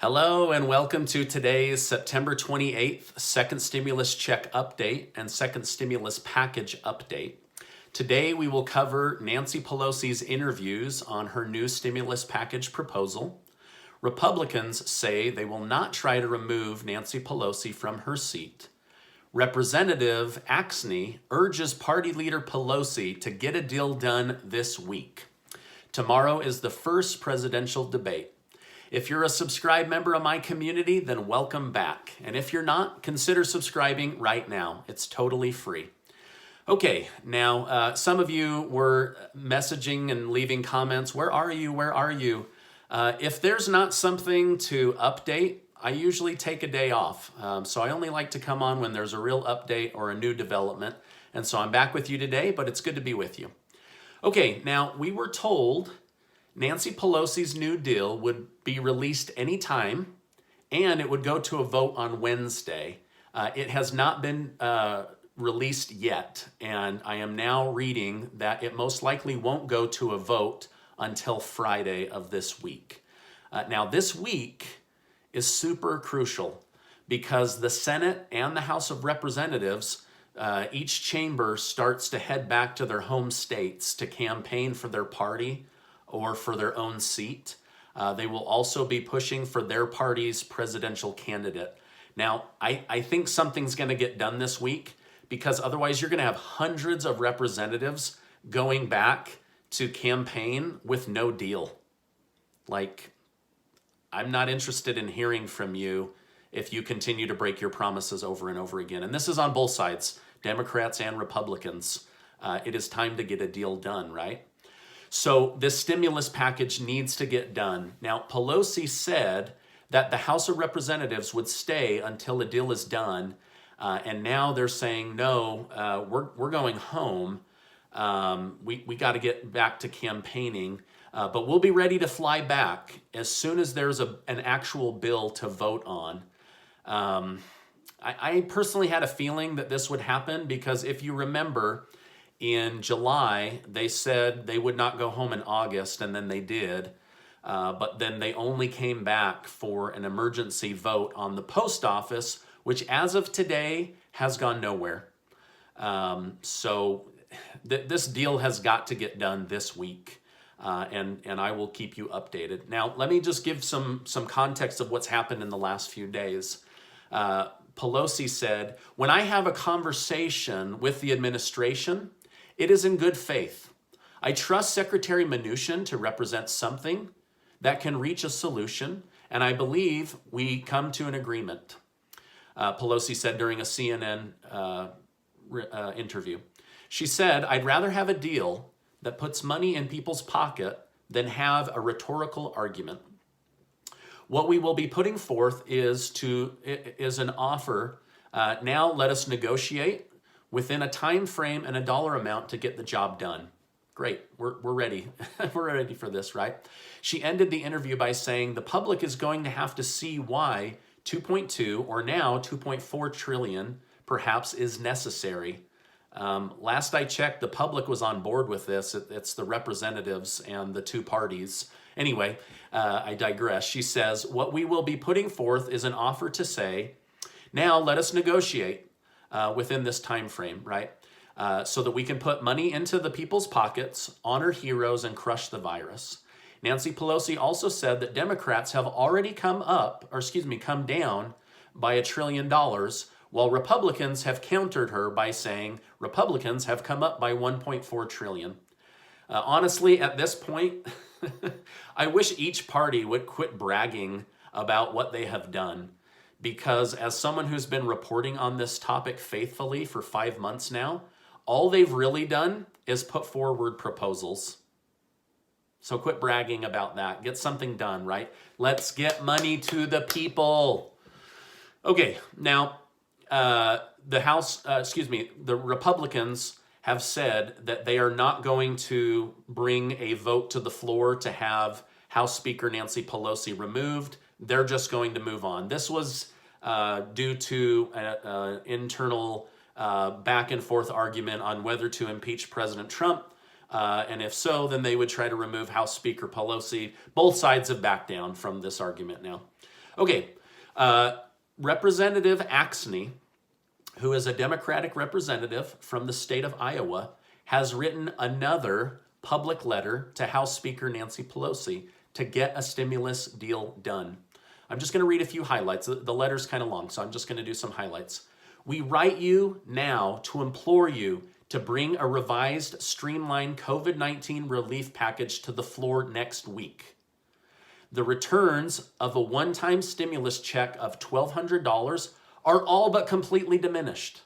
Hello and welcome to today's September 28th second stimulus check update and second stimulus package update. Today we will cover Nancy Pelosi's interviews on her new stimulus package proposal. Republicans say they will not try to remove Nancy Pelosi from her seat. Representative Axney urges party leader Pelosi to get a deal done this week. Tomorrow is the first presidential debate. If you're a subscribed member of my community, then welcome back. And if you're not, consider subscribing right now. It's totally free. Okay, now some of you were messaging and leaving comments. Where are you? Where are you? If there's not something to update, I usually take a day off. So I only like to come on when there's a real update or a new development. And so I'm back with you today, but it's good to be with you. Okay, now we were told Nancy Pelosi's new deal would be released anytime, and it would go to a vote on Wednesday. It has not been released yet, and I am now reading that it most likely won't go to a vote until Friday of this week. Now, this week is super crucial because the Senate and the House of Representatives, each chamber starts to head back to their home states to campaign for their party or for their own seat. They will also be pushing for their party's presidential candidate. Now, I think something's gonna get done this week because otherwise you're gonna have hundreds of representatives going back to campaign with no deal. Like, I'm not interested in hearing from you if you continue to break your promises over and over again. And this is on both sides, Democrats and Republicans. It is time to get a deal done, right? So this stimulus package needs to get done. Now, Pelosi said that the House of Representatives would stay until a deal is done. And now they're saying, no, we're going home. We got to get back to campaigning. But we'll be ready to fly back as soon as there's an actual bill to vote on. I personally had a feeling that this would happen because if you remember, in July, they said they would not go home in August, and then they did. But then they only came back for an emergency vote on the post office, which as of today has gone nowhere. So this deal has got to get done this week, and I will keep you updated. Now, let me just give some context of what's happened in the last few days. Pelosi said, when I have a conversation with the administration, it is in good faith. I trust Secretary Mnuchin to represent something that can reach a solution, and I believe we come to an agreement, Pelosi said during a CNN interview. She said, I'd rather have a deal that puts money in people's pocket than have a rhetorical argument. What we will be putting forth is an offer. Now let us negotiate within a time frame and a dollar amount to get the job done. Great, we're ready. We're ready for this, right? She ended the interview by saying the public is going to have to see why 2.2 or now 2.4 trillion perhaps is necessary. Last I checked, the public was on board with this. It's the representatives and the two parties. Anyway, I digress. She says, what we will be putting forth is an offer to say, now let us negotiate within this time frame, right? So that we can put money into the people's pockets, honor heroes, and crush the virus. Nancy Pelosi also said that Democrats have already come down by $1 trillion, while Republicans have countered her by saying Republicans have come up by 1.4 trillion. Honestly, at this point, I wish each party would quit bragging about what they have done. Because as someone who's been reporting on this topic faithfully for 5 months now, all they've really done is put forward proposals. So quit bragging about that. Get something done, right? Let's get money to the people. Okay, now the Republicans have said that they are not going to bring a vote to the floor to have House Speaker Nancy Pelosi removed. They're just going to move on. This was due to an internal back and forth argument on whether to impeach President Trump. And if so, then they would try to remove House Speaker Pelosi. Both sides have backed down from this argument now. Okay, Representative Axney, who is a Democratic representative from the state of Iowa, has written another public letter to House Speaker Nancy Pelosi to get a stimulus deal done. I'm just going to read a few highlights. The letter's kind of long, so I'm just going to do some highlights. We write you now to implore you to bring a revised, streamlined COVID-19 relief package to the floor next week. The returns of a one-time stimulus check of $1,200 are all but completely diminished,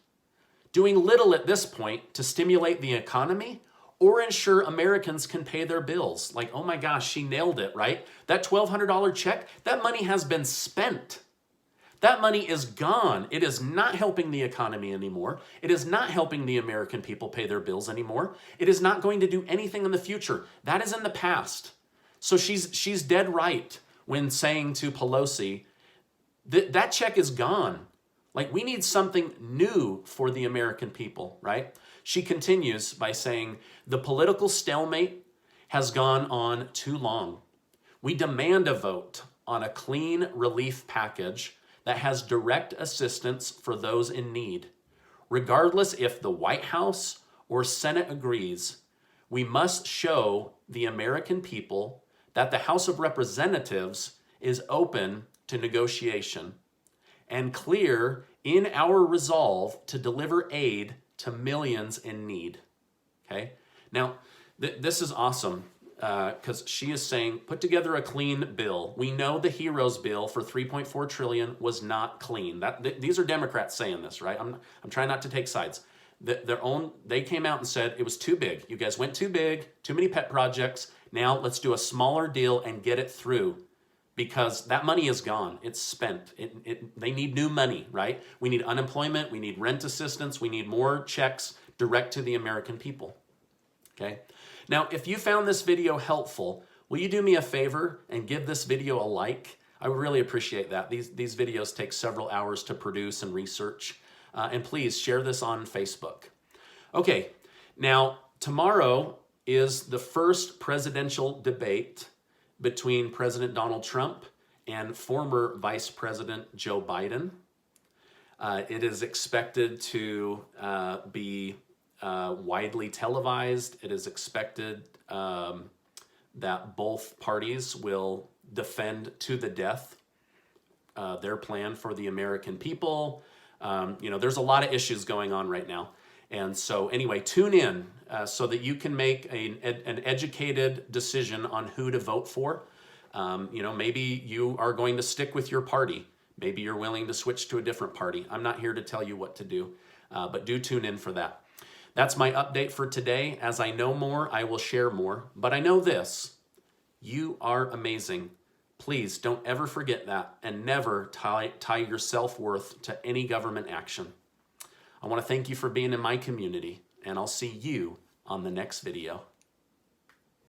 doing little at this point to stimulate the economy or ensure Americans can pay their bills. Like, oh my gosh, she nailed it, right? That $1,200 check, that money has been spent. That money is gone. It is not helping the economy anymore. It is not helping the American people pay their bills anymore. It is not going to do anything in the future. That is in the past. So she's dead right when saying to Pelosi, that check is gone. Like, we need something new for the American people, right? She continues by saying, the political stalemate has gone on too long. We demand a vote on a clean relief package that has direct assistance for those in need. Regardless if the White House or Senate agrees, we must show the American people that the House of Representatives is open to negotiation and clear in our resolve to deliver aid to millions in need. Okay? Now, this is awesome because she is saying, put together a clean bill. We know the HEROES bill for $3.4 trillion was not clean. These are Democrats saying this, right? I'm trying not to take sides. They came out and said it was too big. You guys went too big, too many pet projects. Now let's do a smaller deal and get it through, because that money is gone. It's spent. They need new money, right? We need unemployment. We need rent assistance. We need more checks direct to the American people. Okay? Now, if you found this video helpful, will you do me a favor and give this video a like? I would really appreciate that. These videos take several hours to produce and research. And please share this on Facebook. Okay, now tomorrow is the first presidential debate between President Donald Trump and former Vice President Joe Biden. It is expected to be widely televised. It is expected that both parties will defend to the death their plan for the American people. There's a lot of issues going on right now. And so anyway, tune in so that you can make an educated decision on who to vote for. Maybe you are going to stick with your party. Maybe you're willing to switch to a different party. I'm not here to tell you what to do, but do tune in for that. That's my update for today. As I know more, I will share more. But I know this, you are amazing. Please don't ever forget that, and never tie your self-worth to any government action. I want to thank you for being in my community, and I'll see you on the next video.